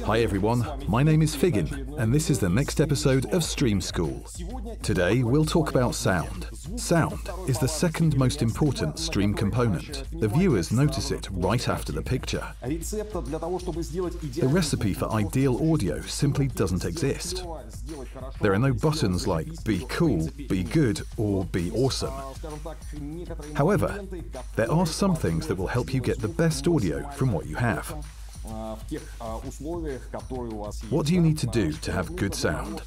Hi everyone, my name is Figgin, and this is the next episode of Stream School. Today we'll talk about sound. Sound is the second most important stream component. The viewers notice it right after the picture. The recipe for ideal audio simply doesn't exist. There are no buttons like be cool, be good, or be awesome. However, there are some things that will help you get the best audio from what you have. What do you need to do to have good sound?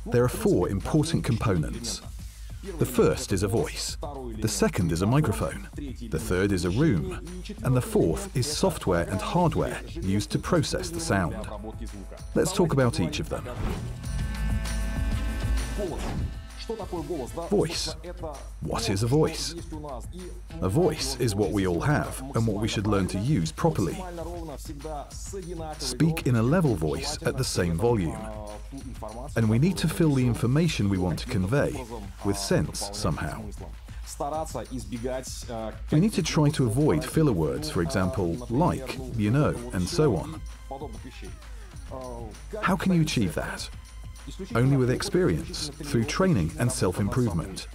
There are four important components. The first is a voice, the second is a microphone, the third is a room, and the fourth is software and hardware used to process the sound. Let's talk about each of them. Voice. What is a voice? A voice is what we all have and what we should learn to use properly. Speak in a level voice at the same volume. And we need to fill the information we want to convey with sense somehow. We need to try to avoid filler words, for example, like, you know, and so on. How can you achieve that? Only with experience, through training and self-improvement.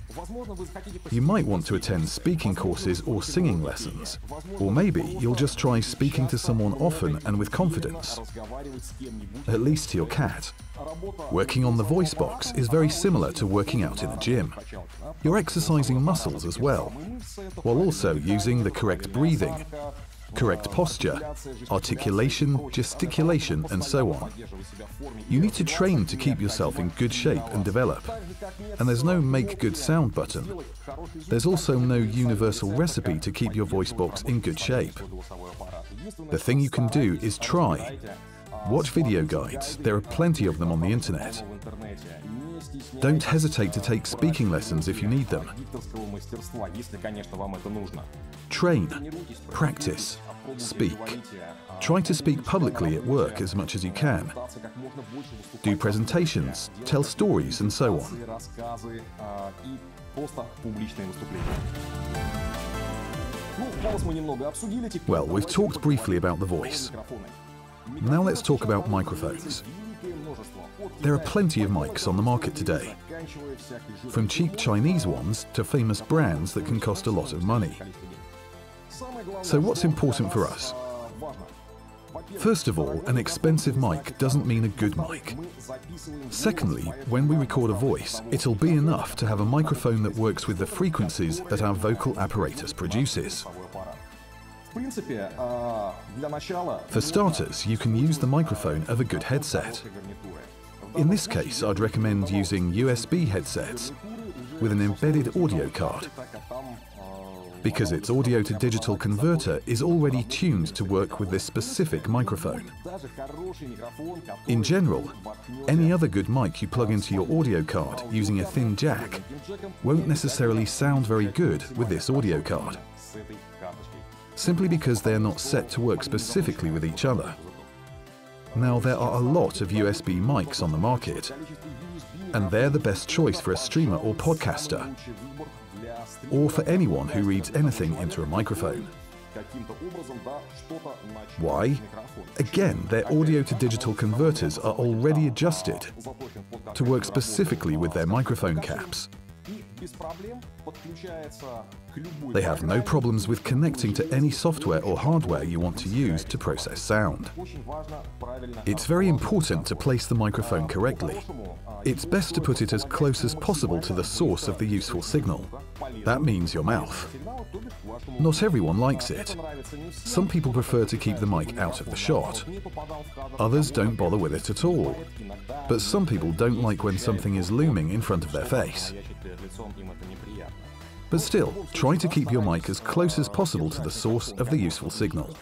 You might want to attend speaking courses or singing lessons, or maybe you'll just try speaking to someone often and with confidence, at least to your cat. Working on the voice box is very similar to working out in a gym. You're exercising muscles as well, while also using the correct breathing, correct posture, articulation, gesticulation, and so on. You need to train to keep yourself in good shape and develop. And there's no make good sound button. There's also no universal recipe to keep your voice box in good shape. The thing you can do is try. Watch video guides, there are plenty of them on the internet. Don't hesitate to take speaking lessons if you need them. Train, practice, speak. Try to speak publicly at work as much as you can. Do presentations, tell stories, and so on. Well, we've talked briefly about the voice. Now let's talk about microphones. There are plenty of mics on the market today, from cheap Chinese ones to famous brands that can cost a lot of money. So what's important for us? First of all, an expensive mic doesn't mean a good mic. Secondly, when we record a voice, it'll be enough to have a microphone that works with the frequencies that our vocal apparatus produces. For starters, you can use the microphone of a good headset. In this case, I'd recommend using USB headsets with an embedded audio card, because its audio-to-digital converter is already tuned to work with this specific microphone. In general, any other good mic you plug into your audio card using a thin jack won't necessarily sound very good with this audio card, simply because they are not set to work specifically with each other. Now, there are a lot of USB mics on the market, and they're the best choice for a streamer or podcaster, or for anyone who reads anything into a microphone. Why? Again, their audio-to-digital converters are already adjusted to work specifically with their microphone caps. They have no problems with connecting to any software or hardware you want to use to process sound. It's very important to place the microphone correctly. It's best to put it as close as possible to the source of the useful signal. That means your mouth. Not everyone likes it. Some people prefer to keep the mic out of the shot. Others don't bother with it at all. But some people don't like when something is looming in front of their face. But still, try to keep your mic as close as possible to the source of the useful signal.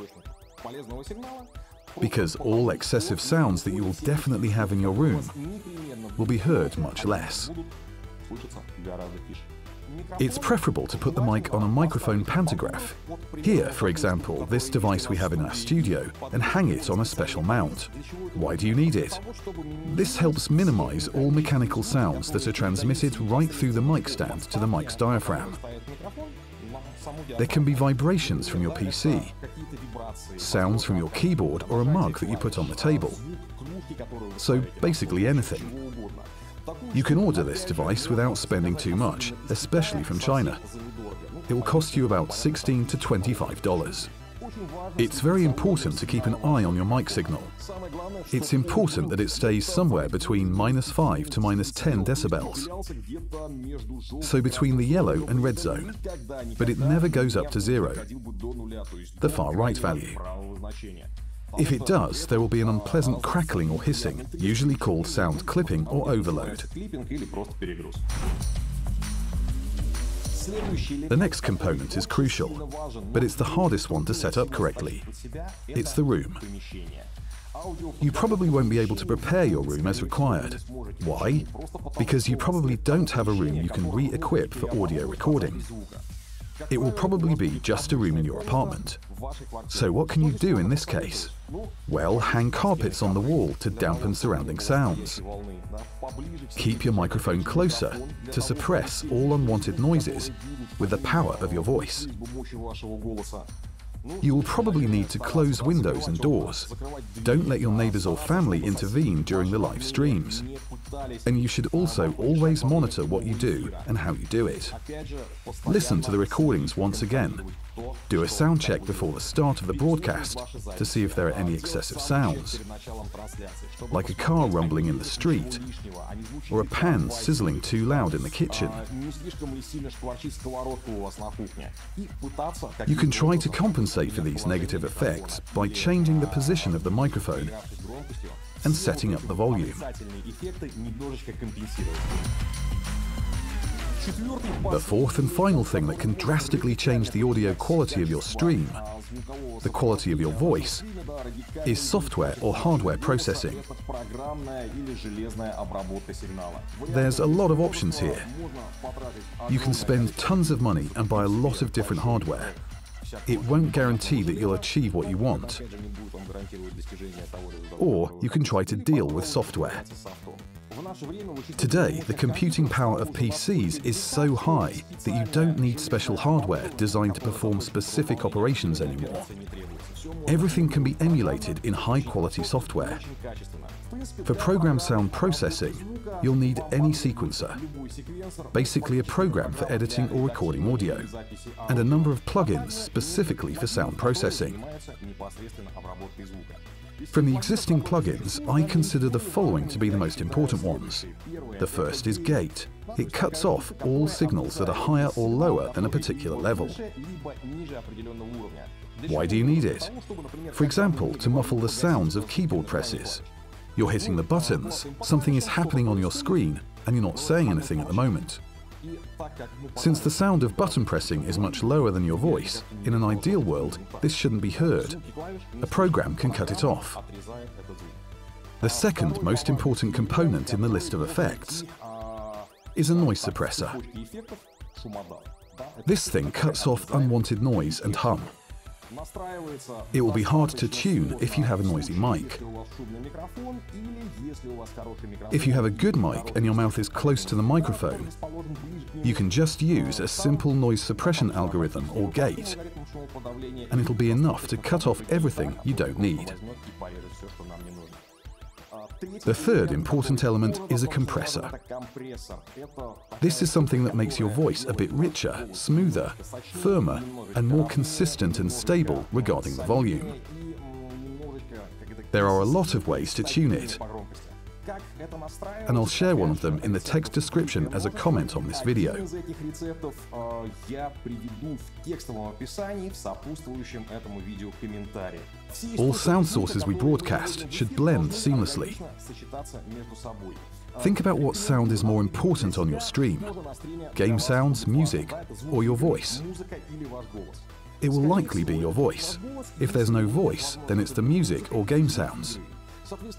Because all excessive sounds that you will definitely have in your room will be heard much less. It's preferable to put the mic on a microphone pantograph. Here, for example, this device we have in our studio, and hang it on a special mount. Why do you need it? This helps minimize all mechanical sounds that are transmitted right through the mic stand to the mic's diaphragm. There can be vibrations from your PC, sounds from your keyboard or a mug that you put on the table. So basically anything. You can order this device without spending too much, especially from China. It will cost you about $16 to $25. It's very important to keep an eye on your mic signal. It's important that it stays somewhere between -5 to -10 decibels, so between the yellow and red zone, but it never goes up to 0, the far right value. If it does, there will be an unpleasant crackling or hissing, usually called sound clipping or overload. The next component is crucial, but it's the hardest one to set up correctly. It's the room. You probably won't be able to prepare your room as required. Why? Because you probably don't have a room you can re-equip for audio recording. It will probably be just a room in your apartment. So what can you do in this case? Well, hang carpets on the wall to dampen surrounding sounds. Keep your microphone closer to suppress all unwanted noises with the power of your voice. You will probably need to close windows and doors. Don't let your neighbors or family intervene during the live streams. And you should also always monitor what you do and how you do it. Listen to the recordings once again. Do a sound check before the start of the broadcast to see if there are any excessive sounds, like a car rumbling in the street, or a pan sizzling too loud in the kitchen. You can try to compensate for these negative effects by changing the position of the microphone and setting up the volume. The fourth and final thing that can drastically change the audio quality of your stream, the quality of your voice, is software or hardware processing. There's a lot of options here. You can spend tons of money and buy a lot of different hardware. It won't guarantee that you'll achieve what you want. Or you can try to deal with software. Today, the computing power of PCs is so high that you don't need special hardware designed to perform specific operations anymore. Everything can be emulated in high-quality software. For program sound processing, you'll need any sequencer, basically a program for editing or recording audio, and a number of plugins specifically for sound processing. From the existing plugins, I consider the following to be the most important ones. The first is gate. It cuts off all signals that are higher or lower than a particular level. Why do you need it? For example, to muffle the sounds of keyboard presses. You're hitting the buttons, something is happening on your screen, and you're not saying anything at the moment. Since the sound of button pressing is much lower than your voice, in an ideal world, this shouldn't be heard. A program can cut it off. The second most important component in the list of effects is a noise suppressor. This thing cuts off unwanted noise and hum. It will be hard to tune if you have a noisy mic. If you have a good mic and your mouth is close to the microphone, you can just use a simple noise suppression algorithm or gate, and it'll be enough to cut off everything you don't need. The third important element is a compressor. This is something that makes your voice a bit richer, smoother, firmer, and more consistent and stable regarding the volume. There are a lot of ways to tune it, and I'll share one of them in the text description as a comment on this video. All sound sources we broadcast should blend seamlessly. Think about what sound is more important on your stream: game sounds, music, or your voice. It will likely be your voice. If there's no voice, then it's the music or game sounds.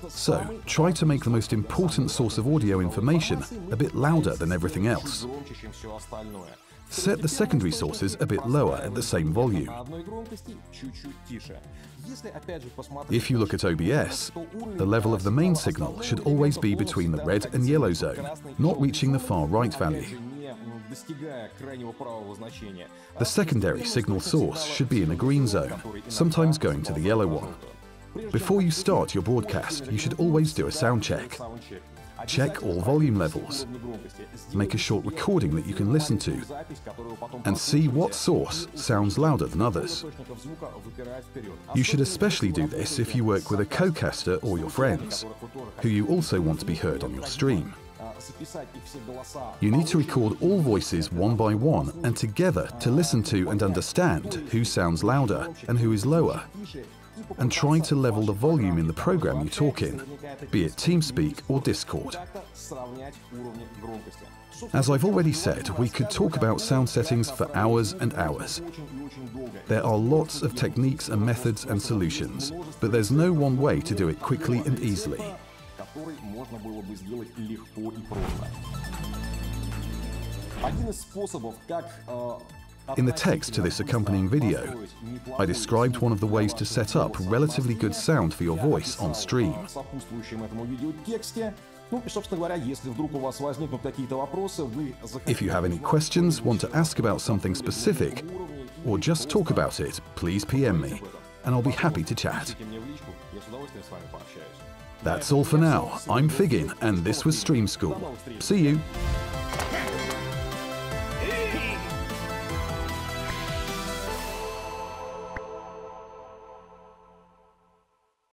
So, try to make the most important source of audio information a bit louder than everything else. Set the secondary sources a bit lower at the same volume. If you look at OBS, the level of the main signal should always be between the red and yellow zone, not reaching the far right value. The secondary signal source should be in a green zone, sometimes going to the yellow one. Before you start your broadcast, you should always do a sound check. Check all volume levels. Make a short recording that you can listen to, and see what source sounds louder than others. You should especially do this if you work with a co-caster or your friends, who you also want to be heard on your stream. You need to record all voices one by one and together to listen to and understand who sounds louder and who is lower, and try to level the volume in the program you talk in, be it TeamSpeak or Discord. As I've already said, we could talk about sound settings for hours and hours. There are lots of techniques and methods and solutions, but there's no one way to do it quickly and easily. In the text to this accompanying video, I described one of the ways to set up relatively good sound for your voice on stream. If you have any questions, want to ask about something specific, or just talk about it, please PM me, and I'll be happy to chat. That's all for now. I'm Figgin, and this was Stream School. See you!